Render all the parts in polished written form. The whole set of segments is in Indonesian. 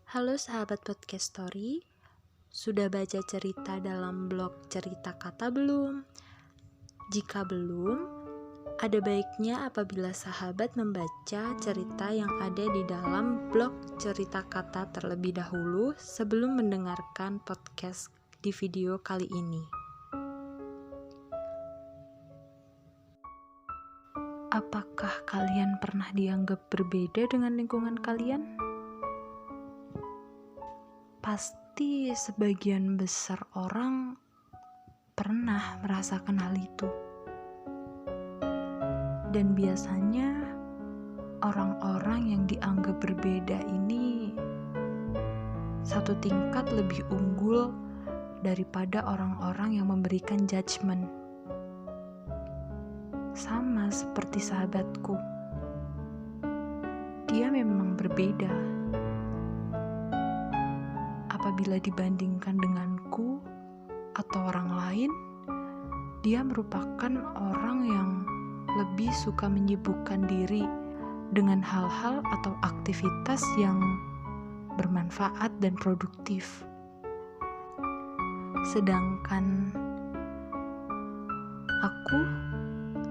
Halo sahabat podcast story, sudah baca cerita dalam blog Cerita Kata belum? Jika belum, ada baiknya apabila sahabat membaca cerita yang ada di dalam blog Cerita Kata terlebih dahulu sebelum mendengarkan podcast di video kali ini. Apakah kalian pernah dianggap berbeda dengan lingkungan kalian? Pasti sebagian besar orang pernah merasakan hal itu. Dan biasanya orang-orang yang dianggap berbeda ini satu tingkat lebih unggul daripada orang-orang yang memberikan judgement. Sama seperti sahabatku. Dia memang berbeda. Apabila dibandingkan denganku atau orang lain, dia merupakan orang yang lebih suka menyibukkan diri dengan hal-hal atau aktivitas yang bermanfaat dan produktif. Sedangkan aku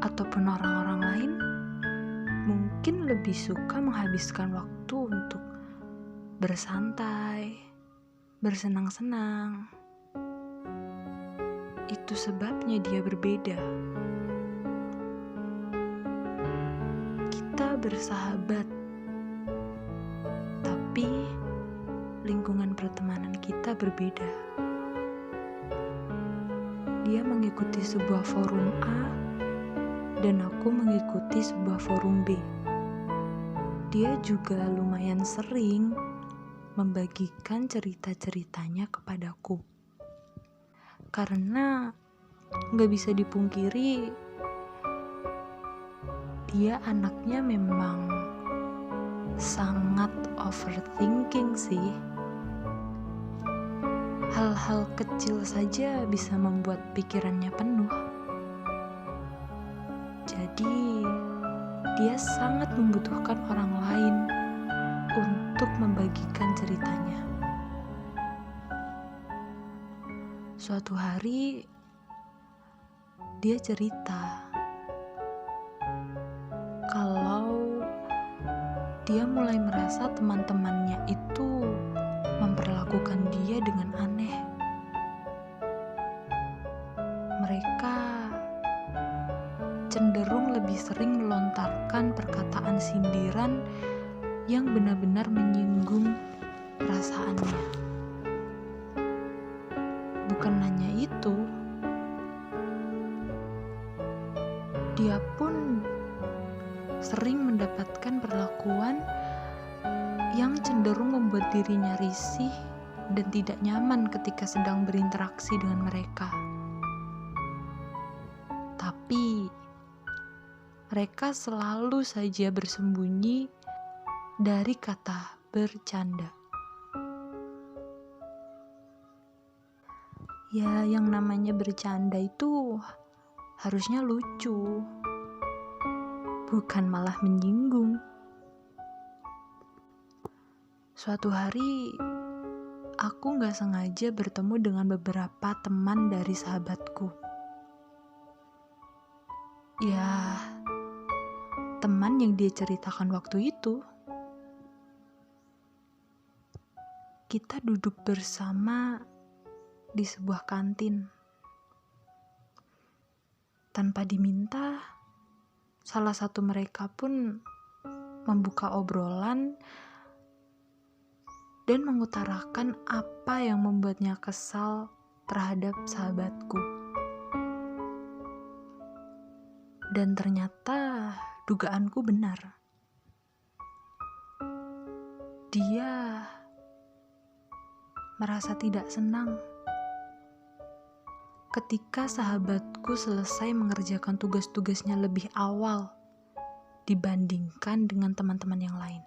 ataupun orang-orang lain mungkin lebih suka menghabiskan waktu untuk bersantai, bersenang-senang. Itu sebabnya dia berbeda. Kita bersahabat, tapi lingkungan pertemanan kita berbeda. Dia mengikuti sebuah forum A dan aku mengikuti sebuah forum B. Dia juga lumayan sering membagikan cerita-ceritanya kepadaku. Karena gak bisa dipungkiri, dia anaknya memang sangat overthinking sih. Hal-hal kecil saja bisa membuat pikirannya penuh. Jadi, dia sangat membutuhkan orang lain untuk membagikan ceritanya. Suatu hari, dia cerita kalau dia mulai merasa teman-temannya itu memperlakukan dia dengan aneh. Mereka cenderung lebih sering melontarkan perkataan sindiran yang benar-benar menyinggung perasaannya. Bukan hanya itu, dia pun sering mendapatkan perlakuan yang cenderung membuat dirinya risih dan tidak nyaman ketika sedang berinteraksi dengan mereka. Tapi mereka selalu saja bersembunyi dari kata bercanda. Ya, yang namanya bercanda itu harusnya lucu, bukan malah menyinggung. Suatu hari, aku gak sengaja bertemu dengan beberapa teman dari sahabatku. Ya, teman yang dia ceritakan waktu itu. Kita duduk bersama di sebuah kantin. Tanpa diminta, salah satu mereka pun membuka obrolan dan mengutarakan apa yang membuatnya kesal terhadap sahabatku. Dan ternyata dugaanku benar. Dia merasa tidak senang ketika sahabatku selesai mengerjakan tugas-tugasnya lebih awal dibandingkan dengan teman-teman yang lain.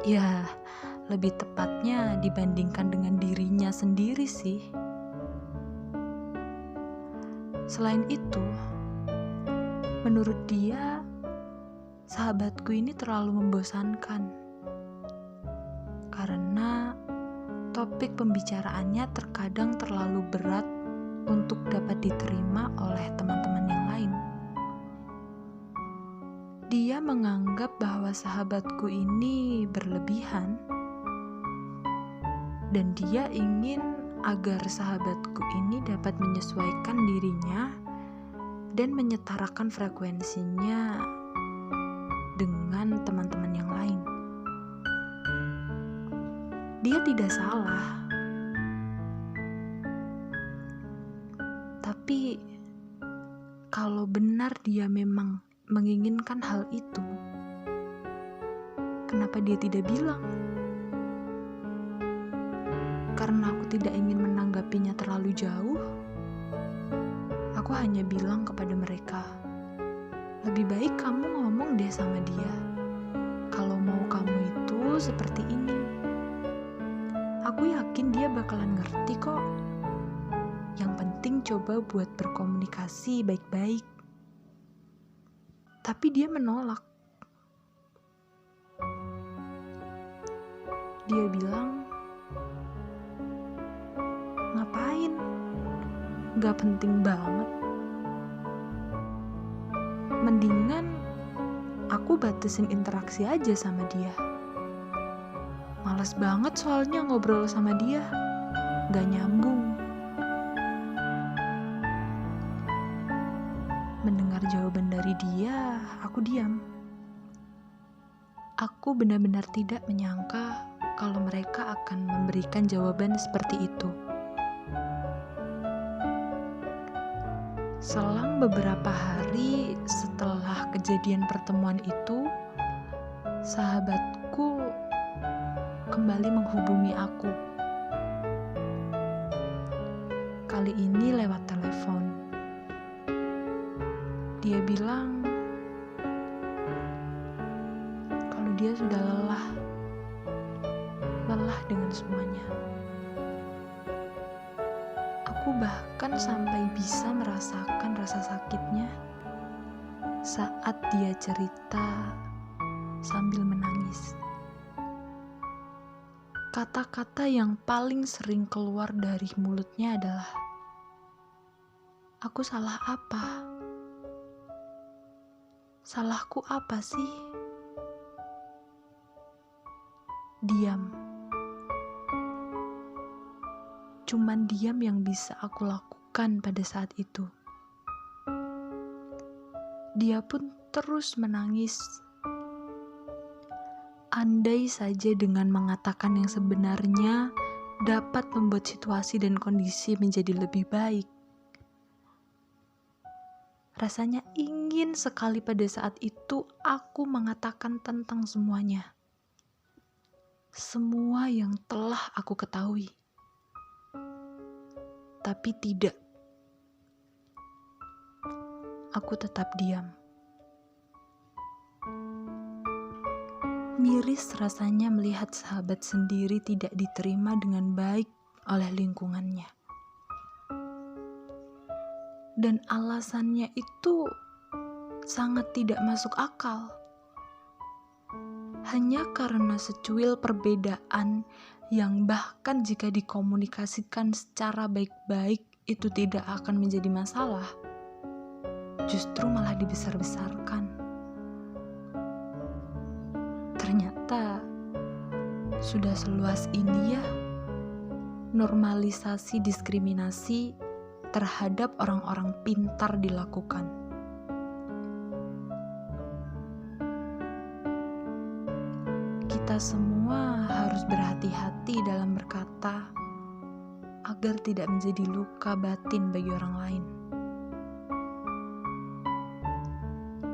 Ya, lebih tepatnya dibandingkan dengan dirinya sendiri sih. Selain itu, menurut dia, sahabatku ini terlalu membosankan. topik pembicaraannya terkadang terlalu berat untuk dapat diterima oleh teman-teman yang lain. Dia menganggap bahwa sahabatku ini berlebihan, dan dia ingin agar sahabatku ini dapat menyesuaikan dirinya dan menyetarakan frekuensinya dengan teman-teman yang lain. Dia tidak salah, tapi kalau benar dia memang menginginkan hal itu, kenapa dia tidak bilang? Karena aku tidak ingin menanggapinya terlalu jauh, aku hanya bilang kepada mereka, lebih baik kamu ngomong deh sama dia. Kalau mau kamu itu seperti ini. Aku yakin dia bakalan ngerti kok. Yang penting coba buat berkomunikasi baik-baik. Tapi dia menolak. Dia bilang, ngapain? Gak penting banget. Mendingan aku batasin interaksi aja sama dia. Males banget soalnya ngobrol sama dia. Gak nyambung. Mendengar jawaban dari dia, aku diam. Aku benar-benar tidak menyangka kalau mereka akan memberikan jawaban seperti itu. Selang beberapa hari setelah kejadian pertemuan itu, sahabatku kembali menghubungi aku. Kali ini lewat telepon. Dia bilang kalau dia sudah lelah dengan semuanya. Aku bahkan sampai bisa merasakan rasa sakitnya saat dia cerita sambil menangis. Kata-kata yang paling sering keluar dari mulutnya adalah, aku salah apa? Salahku apa sih? Diam. Cuman diam yang bisa aku lakukan pada saat itu. Dia pun terus menangis. Andai saja dengan mengatakan yang sebenarnya dapat membuat situasi dan kondisi menjadi lebih baik. Rasanya ingin sekali pada saat itu aku mengatakan tentang semuanya. Semua yang telah aku ketahui. Tapi tidak. Aku tetap diam. Miris rasanya melihat sahabat sendiri tidak diterima dengan baik oleh lingkungannya. Dan alasannya itu sangat tidak masuk akal. Hanya karena secuil perbedaan yang bahkan jika dikomunikasikan secara baik-baik itu tidak akan menjadi masalah, justru malah dibesar-besarkan. Ternyata sudah seluas ini ya normalisasi diskriminasi terhadap orang-orang pintar dilakukan. Kita semua harus berhati-hati dalam berkata agar tidak menjadi luka batin bagi orang lain.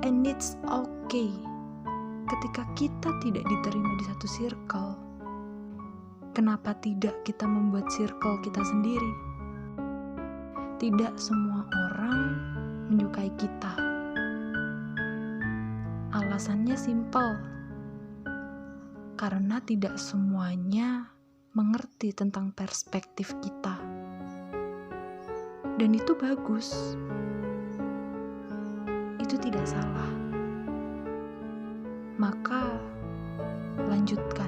And it's okay ketika kita tidak diterima di satu circle. Kenapa tidak kita membuat circle kita sendiri? Tidak semua orang menyukai kita. Alasannya simpel. Karena tidak semuanya mengerti tentang perspektif kita. Dan itu bagus. Itu tidak salah. Maka lanjutkan.